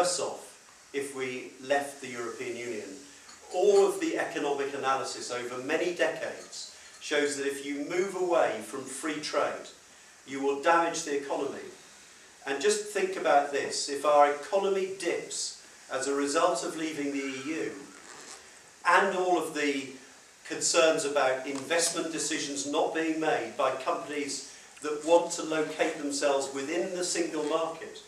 worse off if we left the European Union. All of the economic analysis over many decades shows that if you move away from free trade, you will damage the economy. And just think about this, if our economy dips as a result of leaving the EU, and all of the concerns about investment decisions not being made by companies that want to locate themselves within the single market,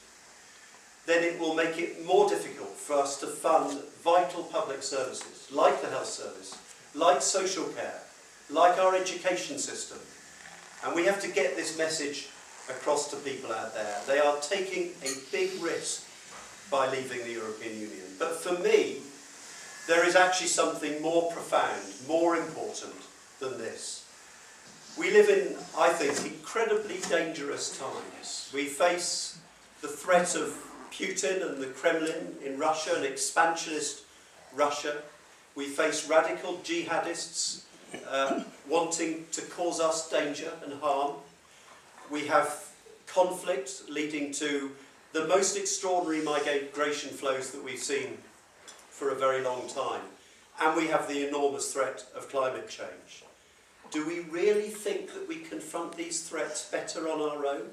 then it will make it more difficult for us to fund vital public services, like the health service, like social care, like our education system. And we have to get this message across to people out there. They are taking a big risk by leaving the European Union. But for me, there is actually something more profound, more important than this. We live in, I think, incredibly dangerous times. We face the threat of Putin and the Kremlin in Russia, an expansionist Russia. We face radical jihadists wanting to cause us danger and harm. We have conflict leading to the most extraordinary migration flows that we've seen for a very long time. And we have the enormous threat of climate change. Do we really think that we confront these threats better on our own?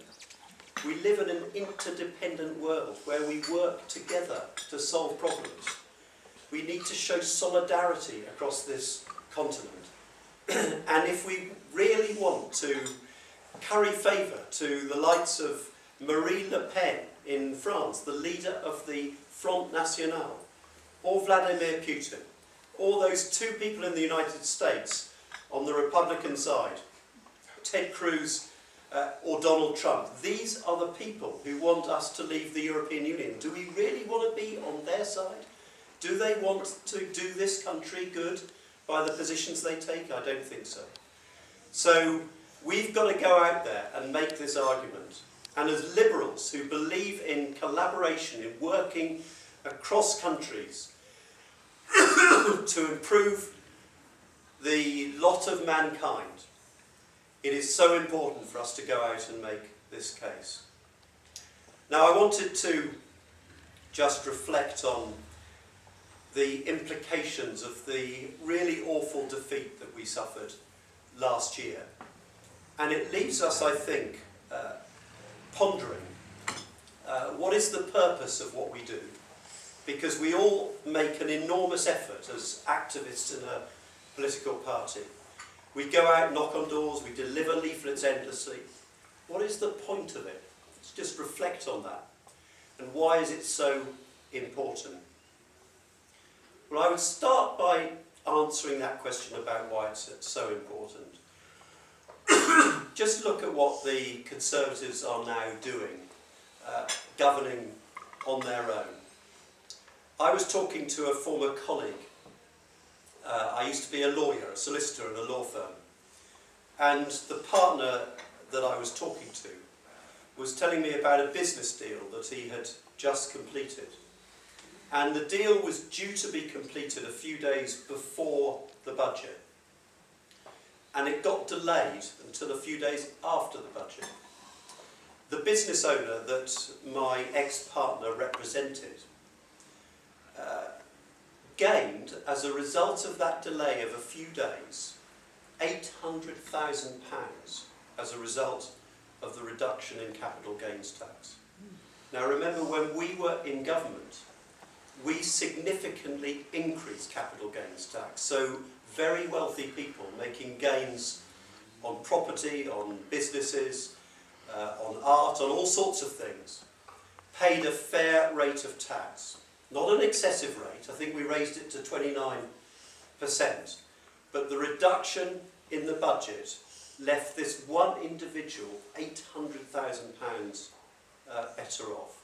We live in an interdependent world where we work together to solve problems. We need to show solidarity across this continent. And if we really want to curry favour to the likes of Marine Le Pen in France, the leader of the Front National, or Vladimir Putin, or those two people in the United States on the Republican side, Ted Cruz or Donald Trump, these are the people who want us to leave the European Union. Do we really want to be on their side? Do they want to do this country good by the positions they take? I don't think so. So we've got to go out there and make this argument. And as liberals who believe in collaboration, in working across countries to improve the lot of mankind, it is so important for us to go out and make this case. Now, I wanted to just reflect on the implications of the really awful defeat that we suffered last year. And it leaves us, I think, pondering what is the purpose of what we do? Because we all make an enormous effort as activists in a political party. We go out, knock on doors, we deliver leaflets endlessly. What is the point of it? Let's just reflect on that. And why is it so important? Well, I would start by answering that question about why it's so important. Just look at what the Conservatives are now doing, governing on their own. I was talking to a former colleague. I used to be a lawyer, a solicitor in a law firm. And the partner that I was talking to was telling me about a business deal that he had just completed. And the deal was due to be completed a few days before the budget. And it got delayed until a few days after the budget. The business owner that my ex-partner represented gained, as a result of that delay of a few days, £800,000 as a result of the reduction in capital gains tax. Now remember, when we were in government, we significantly increased capital gains tax. So very wealthy people making gains on property, on businesses, on art, on all sorts of things, paid a fair rate of tax. Not an excessive rate, I think we raised it to 29%, but the reduction in the budget left this one individual £800,000 better off.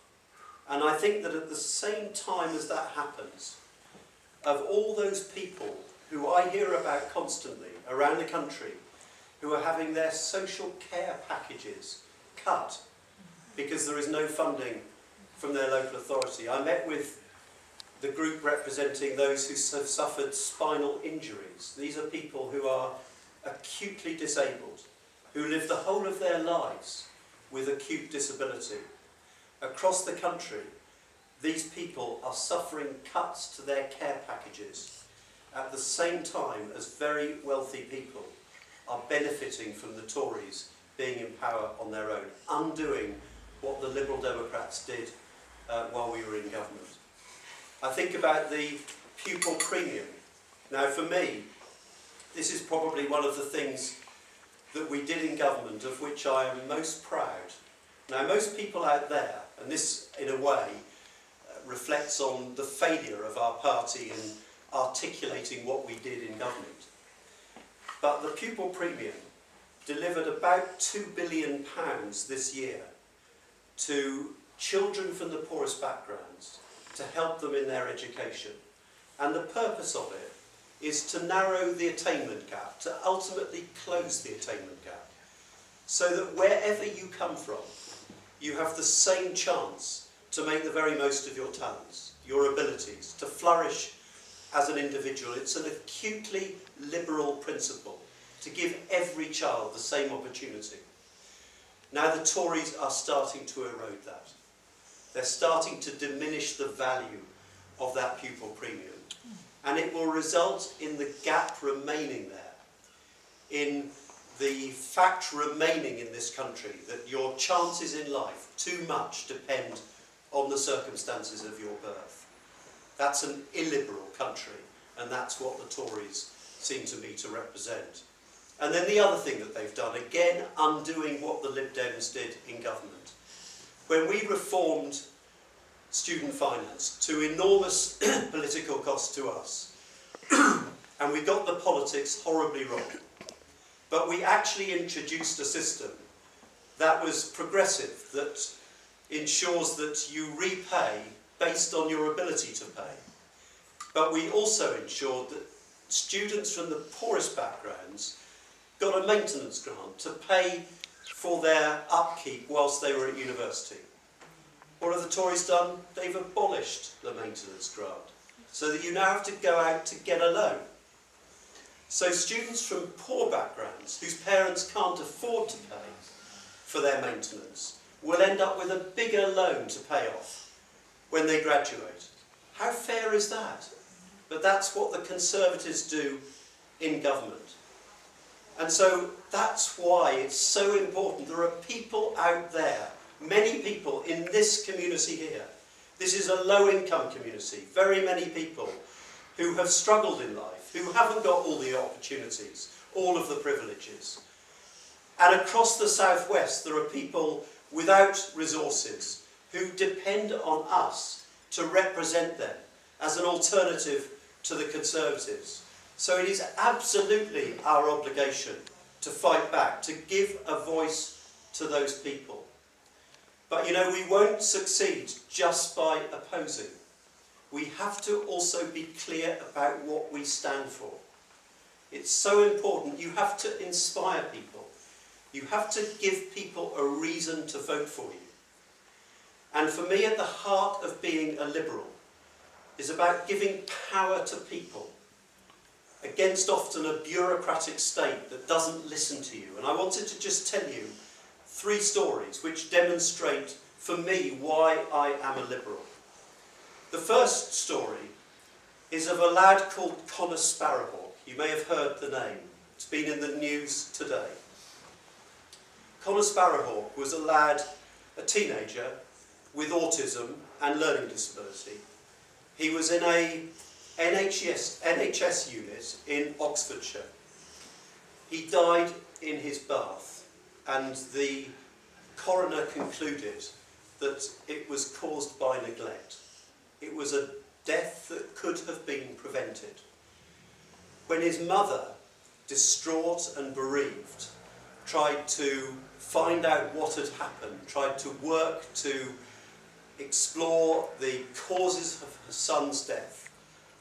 And I think that at the same time as that happens, of all those people who I hear about constantly around the country, who are having their social care packages cut because there is no funding from their local authority. I met with the group representing those who have suffered spinal injuries. These are people who are acutely disabled, who live the whole of their lives with acute disability. Across the country, these people are suffering cuts to their care packages at the same time as very wealthy people are benefiting from the Tories being in power on their own, undoing what the Liberal Democrats did while we were in government. I think about the pupil premium. Now, for me, this is probably one of the things that we did in government of which I am most proud. Now, most people out there, and this in a way reflects on the failure of our party in articulating what we did in government, but the pupil premium delivered about £2 billion this year to children from the poorest backgrounds to help them in their education. And the purpose of it is to narrow the attainment gap, to ultimately close the attainment gap, so that wherever you come from, you have the same chance to make the very most of your talents, your abilities, to flourish as an individual. It's an acutely liberal principle to give every child the same opportunity. Now the Tories are starting to erode that. They're starting to diminish the value of that pupil premium. And it will result in the gap remaining there, in the fact remaining in this country that your chances in life too much depend on the circumstances of your birth. That's an illiberal country, and that's what the Tories seem to me to represent. And then the other thing that they've done, again undoing what the Lib Dems did in government. When we reformed student finance to enormous political cost to us, and we got the politics horribly wrong, but we actually introduced a system that was progressive, that ensures that you repay based on your ability to pay. But we also ensured that students from the poorest backgrounds got a maintenance grant to pay for their upkeep whilst they were at university. What have the Tories done? They've abolished the maintenance grant, so that you now have to go out to get a loan. So students from poor backgrounds, whose parents can't afford to pay for their maintenance, will end up with a bigger loan to pay off when they graduate. How fair is that? But that's what the Conservatives do in government. And so that's why it's so important. There are people out there, many people in this community here. This is a low-income community, very many people who have struggled in life, who haven't got all the opportunities, all of the privileges. And across the southwest, there are people without resources who depend on us to represent them as an alternative to the Conservatives. So it is absolutely our obligation to fight back, to give a voice to those people. But you know, we won't succeed just by opposing. We have to also be clear about what we stand for. It's so important. You have to inspire people. You have to give people a reason to vote for you. And for me, at the heart of being a liberal is about giving power to people against often a bureaucratic state that doesn't listen to you. And I wanted to just tell you 3 stories which demonstrate for me why I am a liberal. The first story is of a lad called Connor Sparrowhawk. You may have heard the name. It's been in the news today. Connor Sparrowhawk was a lad, a teenager, with autism and learning disability. He was in a NHS unit in Oxfordshire. He died in his bath, and the coroner concluded that it was caused by neglect. It was a death that could have been prevented. When his mother, distraught and bereaved, tried to find out what had happened, tried to work to explore the causes of her son's death,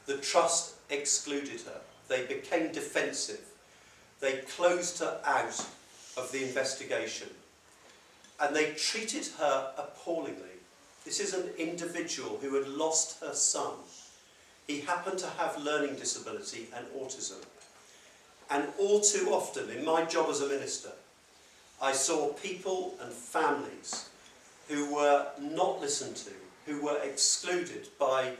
the trust excluded her. They became defensive. They closed her out of the investigation. And they treated her appallingly. This is an individual who had lost her son. He happened to have learning disability and autism. And all too often, in my job as a minister, I saw people and families who were not listened to, who were excluded by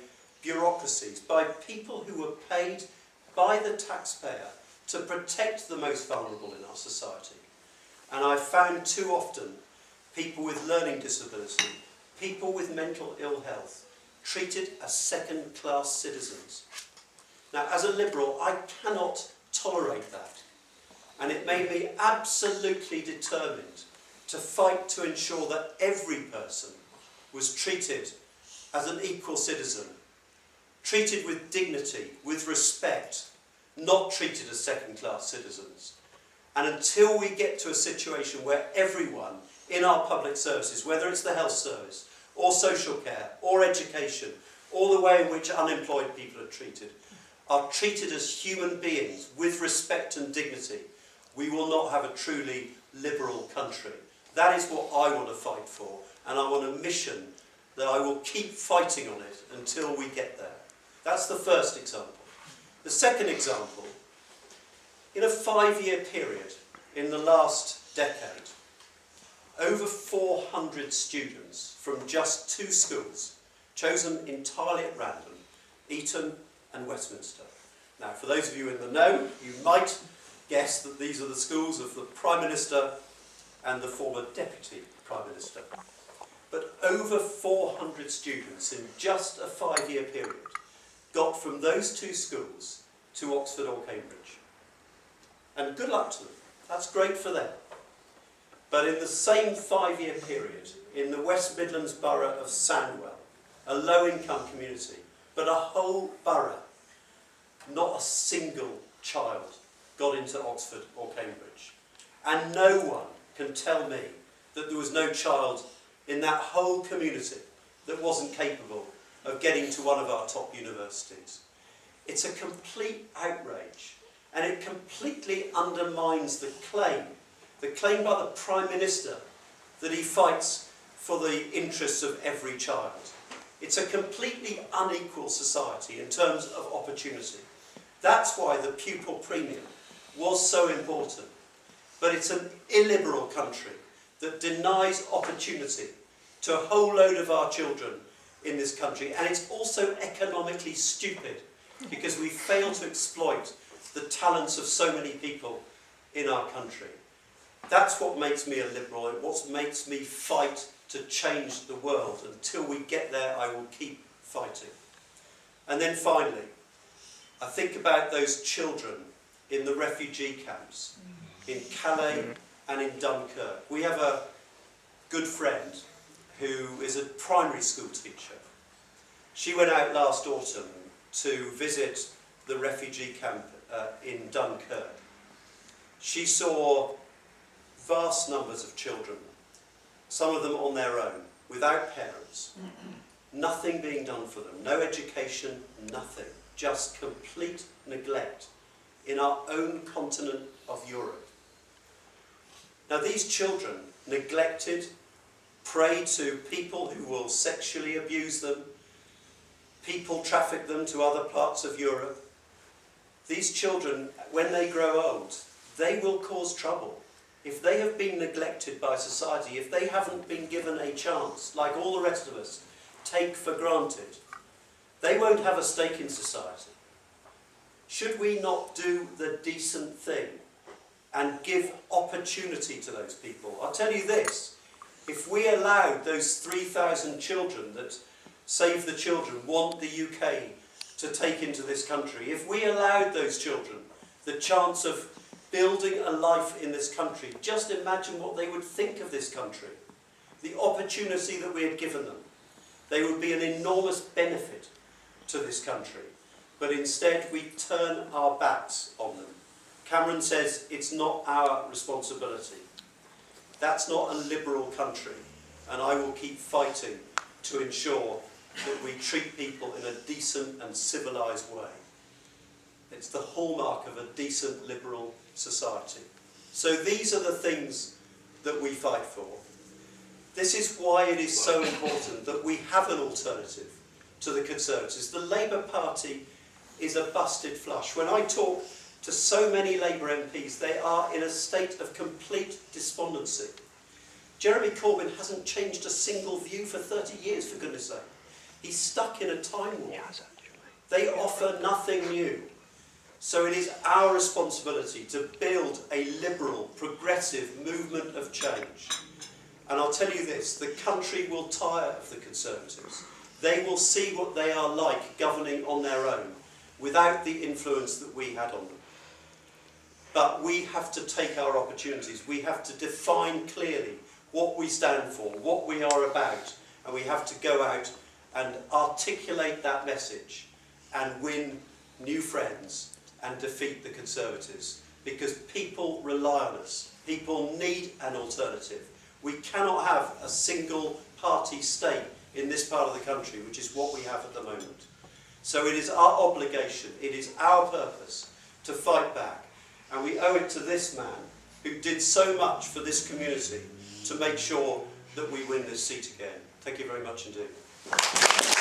bureaucracies, by people who were paid by the taxpayer to protect the most vulnerable in our society. And I found too often people with learning disability, people with mental ill health, treated as second-class citizens. Now, as a Liberal, I cannot tolerate that. And it made me absolutely determined to fight to ensure that every person was treated as an equal citizen, treated with dignity, with respect, not treated as second-class citizens. And until we get to a situation where everyone in our public services, whether it's the health service, or social care, or education, or the way in which unemployed people are treated as human beings with respect and dignity, we will not have a truly liberal country. That is what I want to fight for, and I'm on a mission that I will keep fighting on it until we get there. That's the first example. The second example, in a 5-year period, in the last decade, over 400 students from just 2 schools, chosen entirely at random, Eton and Westminster. Now, for those of you in the know, you might guess that these are the schools of the Prime Minister and the former Deputy Prime Minister. But over 400 students in just a 5-year period got from those 2 schools to Oxford or Cambridge. And good luck to them. That's great for them. But in the same 5-year period, in the West Midlands borough of Sandwell, a low-income community, but a whole borough, not a single child got into Oxford or Cambridge. And no one can tell me that there was no child in that whole community that wasn't capable of getting to one of our top universities. It's a complete outrage, and it completely undermines the claim by the Prime Minister that he fights for the interests of every child. It's a completely unequal society in terms of opportunity. That's why the pupil premium was so important. But it's an illiberal country that denies opportunity to a whole load of our children in this country. And it's also economically stupid because we fail to exploit the talents of so many people in our country. That's what makes me a Liberal, and what makes me fight to change the world. Until we get there, I will keep fighting. And then finally, I think about those children in the refugee camps in Calais and in Dunkirk. We have a good friend who is a primary school teacher. She went out last autumn to visit the refugee camp in Dunkirk. She saw vast numbers of children, some of them on their own, without parents. Nothing being done for them, no education, nothing. Just complete neglect in our own continent of Europe. Now these children, neglected, prey to people who will sexually abuse them, people traffic them to other parts of Europe. These children, when they grow old, they will cause trouble. If they have been neglected by society, if they haven't been given a chance, like all the rest of us take for granted, they won't have a stake in society. Should we not do the decent thing and give opportunity to those people? I'll tell you this, if we allowed those 3,000 children that Save the Children want the UK to take into this country, if we allowed those children the chance of building a life in this country, just imagine what they would think of this country, the opportunity that we had given them. They would be an enormous benefit to this country. But instead we turn our backs on them. Cameron says it's not our responsibility. That's not a liberal country, and I will keep fighting to ensure that we treat people in a decent and civilised way. It's the hallmark of a decent liberal society. So these are the things that we fight for. This is why it is so important that we have an alternative to the Conservatives. The Labour Party is a busted flush. When I talk to so many Labour MPs, they are in a state of complete despondency. Jeremy Corbyn hasn't changed a single view for 30 years, for goodness sake. He's stuck in a time warp. They offer nothing new. So it is our responsibility to build a liberal, progressive movement of change. And I'll tell you this, the country will tire of the Conservatives. They will see what they are like governing on their own, without the influence that we had on them. But we have to take our opportunities. We have to define clearly what we stand for, what we are about, and we have to go out and articulate that message and win new friends and defeat the Conservatives, because people rely on us. People need an alternative. We cannot have a single party state in this part of the country, which is what we have at the moment. So it is our obligation, it is our purpose to fight back. And we owe it to this man who did so much for this community to make sure that we win this seat again. Thank you very much indeed.